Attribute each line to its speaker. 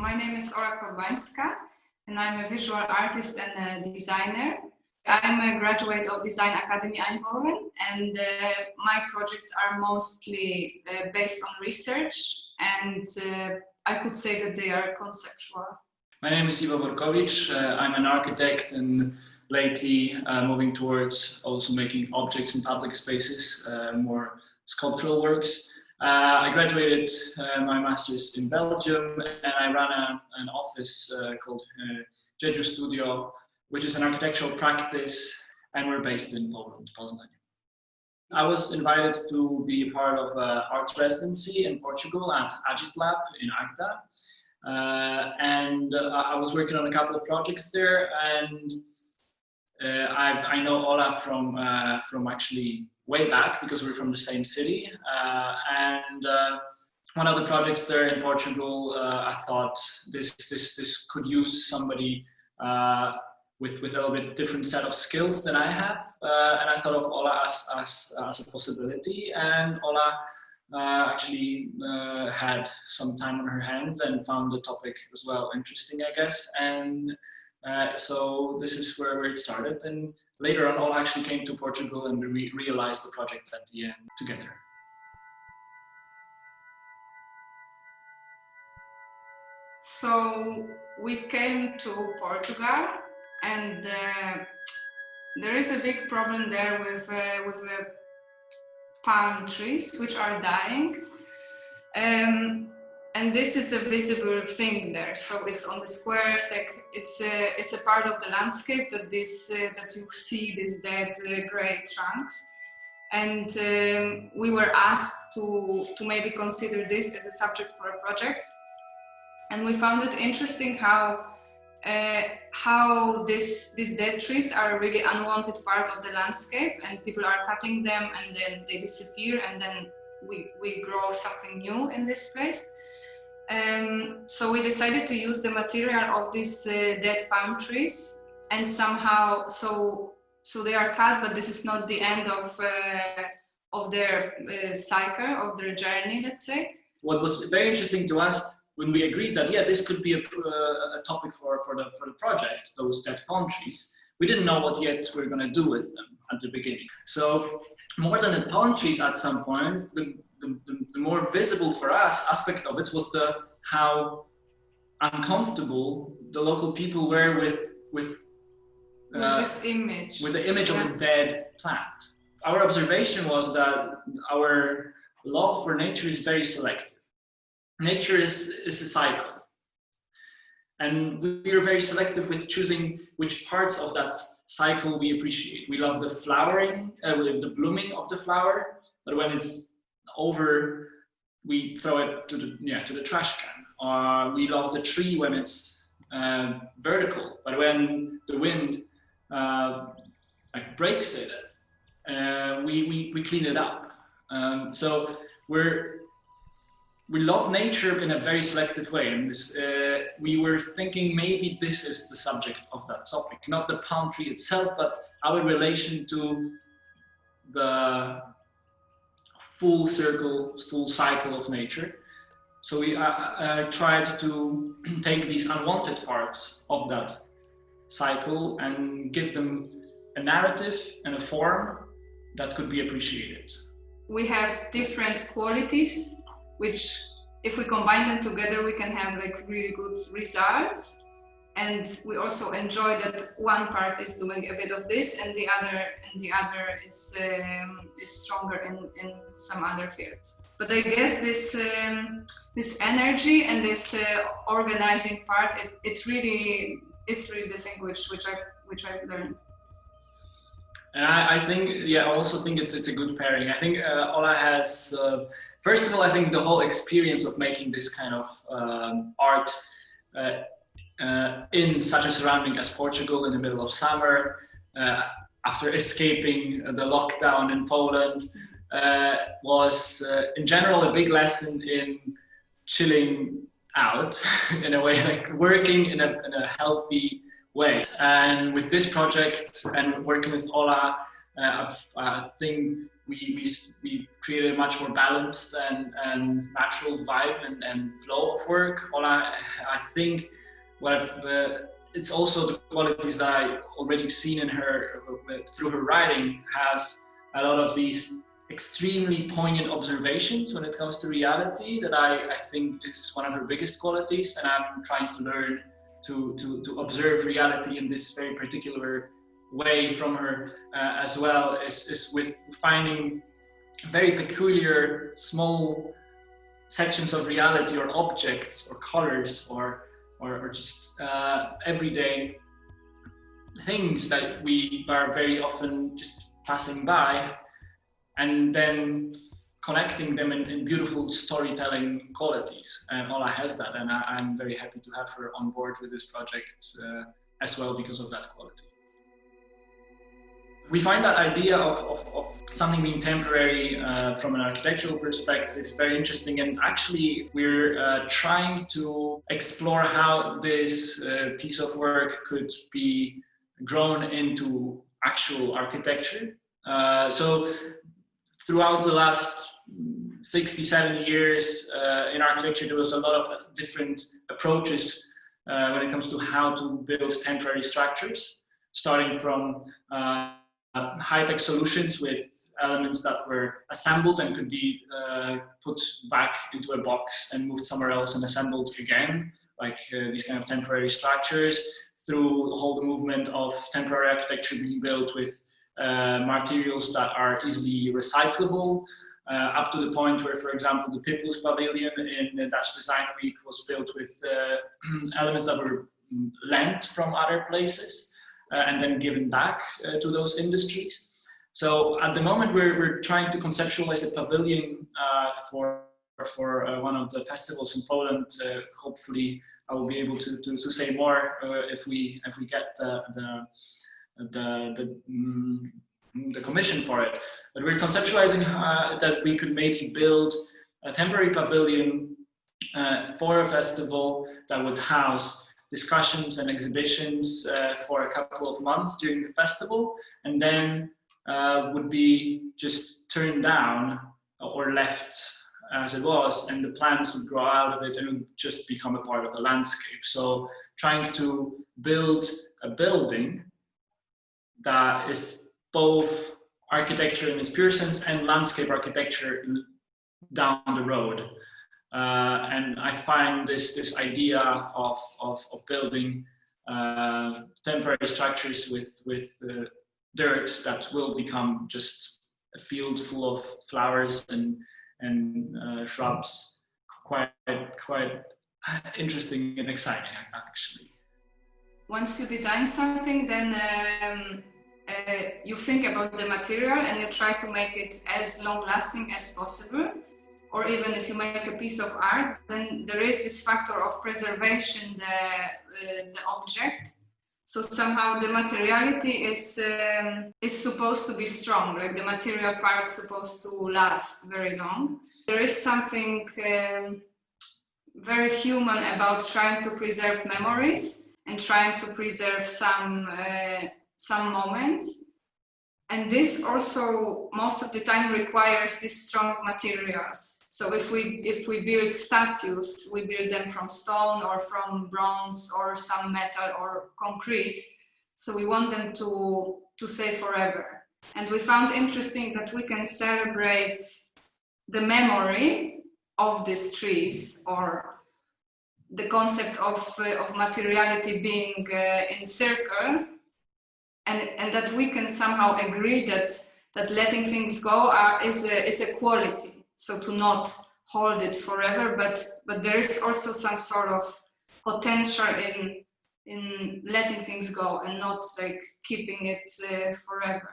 Speaker 1: My name is Ola Korbanska, and I'm a visual artist and a designer. I'm a graduate of Design Academy Eindhoven, and my projects are mostly based on research, and I could say that they are conceptual.
Speaker 2: My name is Iwo Borkowicz. I'm an architect and lately moving towards also making objects in public spaces, more sculptural works. I graduated my master's in Belgium, and I run an office called Jeju Studio, which is an architectural practice, and we're based in Poland, Poznań. I was invited to be part of an art residency in Portugal at Agit Lab in Agda. I was working on a couple of projects there, and I know Ola from actually way back because we're from the same city. One of the projects there in Portugal, I thought this could use somebody with a little bit different set of skills than I have, and I thought of Ola as a possibility. And Ola actually had some time on her hands and found the topic as well interesting, I guess. And so this is where it started. And later on, Ola actually came to Portugal, and we realized the project at the end together.
Speaker 1: So we came to Portugal, and there is a big problem there with the palm trees, which are dying. And this is a visible thing there. So it's on the squares, like it's a part of the landscape that that you see these dead gray trunks. And we were asked to maybe consider this as a subject for a project. And we found it interesting how these dead trees are a really unwanted part of the landscape, and people are cutting them and then they disappear, and then we grow something new in this place. So we decided to use the material of these dead palm trees, and somehow so they are cut, but this is not the end of their cycle, of their journey, let's say.
Speaker 2: What was very interesting to us when we agreed that this could be a topic for the project, those dead palm trees, we didn't know what yet we were going to do with them at the beginning. So more than the palm trees, at some point, the more visible for us aspect of it was how uncomfortable the local people were with
Speaker 1: this image,
Speaker 2: with the image of a dead plant. Our observation was that our love for nature is very selective. Nature is a cycle, and we are very selective with choosing which parts of that cycle we appreciate. We love the flowering, the blooming of the flower, but when it's over, we throw it to the trash can. We love the tree when it's vertical, but when the wind breaks it, we clean it up. So we love nature in a very selective way, and we were thinking maybe this is the subject of that topic, not the palm tree itself, but our relation to the full cycle of nature. So we tried to take these unwanted parts of that cycle and give them a narrative and a form that could be appreciated.
Speaker 1: We have different qualities, which if we combine them together, we can have like really good results. And we also enjoy that one part is doing a bit of this, and the other is stronger in some other fields. But I guess this energy and this organizing part, it's really the thing which I've learned.
Speaker 2: And I think, I also think it's a good pairing. I think Ola has, first of all, I think the whole experience of making this kind of art in such a surrounding as Portugal in the middle of summer, after escaping the lockdown in Poland, was in general a big lesson in chilling out in a way, like working in a healthy way. And with this project and working with Ola, I think we created a much more balanced and natural vibe and flow of work. Ola, I think it's also the qualities that I already seen in her through her writing, has a lot of these extremely poignant observations when it comes to reality that I think is one of her biggest qualities, and I'm trying to learn to observe reality in this very particular way from her as well, is with finding very peculiar small sections of reality or objects or colors or just everyday things that we are very often just passing by, and then connecting them in beautiful storytelling qualities. And Ola has that, and I'm very happy to have her on board with this project as well because of that quality. We find that idea of something being temporary from an architectural perspective very interesting, and actually we're trying to explore how this piece of work could be grown into actual architecture. So throughout the last 60, 70 years in architecture, there was a lot of different approaches when it comes to how to build temporary structures, starting from high-tech solutions with elements that were assembled and could be put back into a box and moved somewhere else and assembled again, like these kind of temporary structures, through the whole movement of temporary architecture being built with materials that are easily recyclable, up to the point where, for example, the People's Pavilion in the Dutch Design Week was built with elements that were lent from other places and then given back to those industries. So at the moment, we're trying to conceptualize a pavilion for one of the festivals in Poland. Hopefully, I will be able to say more if we get the commission for it. But we're conceptualizing that we could maybe build a temporary pavilion for a festival that would house discussions and exhibitions for a couple of months during the festival, and then would be just turned down or left as it was, and the plants would grow out of it and it would just become a part of the landscape. So trying to build a building that is both architecture in its pure sense and landscape architecture down the road. And I find this idea of building temporary structures with dirt that will become just a field full of flowers and shrubs quite interesting and exciting, actually.
Speaker 1: Once you design something, then you think about the material and you try to make it as long-lasting as possible. Or even if you make a piece of art, then there is this factor of preservation, the object. So somehow the materiality is supposed to be strong, like the material part is supposed to last very long. There is something very human about trying to preserve memories and trying to preserve some moments. And this also most of the time requires these strong materials. So if we build statues, we build them from stone or from bronze or some metal or concrete. So we want them to stay forever. And we found interesting that we can celebrate the memory of these trees, or the concept of materiality being in circle. And that we can somehow agree that letting things go is a quality. So to not hold it forever, but there is also some sort of potential in letting things go and not like keeping it forever.